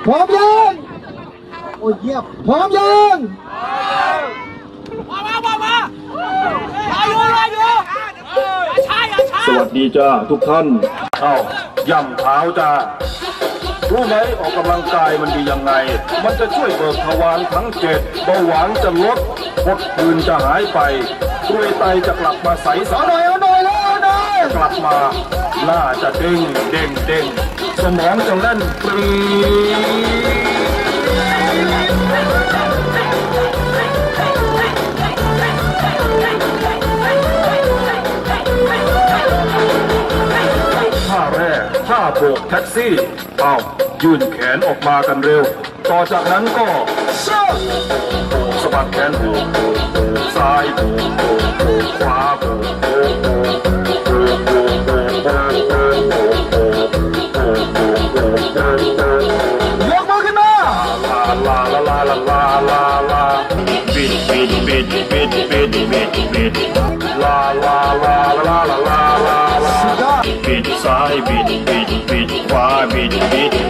พร้อมยังโอ้ยเยี่ยมพร้อมยังสวัสดีจ้าทุกท่านย่ำเท้าจ้ารู้ไหมออกกำลังกายมันดียังไงมันจะช่วยเบิกทวารทั้ง7เบาหวานจะลดพดผื่นจะหายไปกรวยไตจะกลับมาใสสะเอาหน่อยกลับมาหน้าจะเด้งสมองจะเล่นปรีท่าแรกท่าโบกแท็กซี่ยื่นแขนออกมากันเร็วต่อจากนั้นก็สะบัดแขนโบกซ้ายโบกขวาโบกยกมือขึ้นมาลาบิดลาบิดซ้ายบิดขวาบิด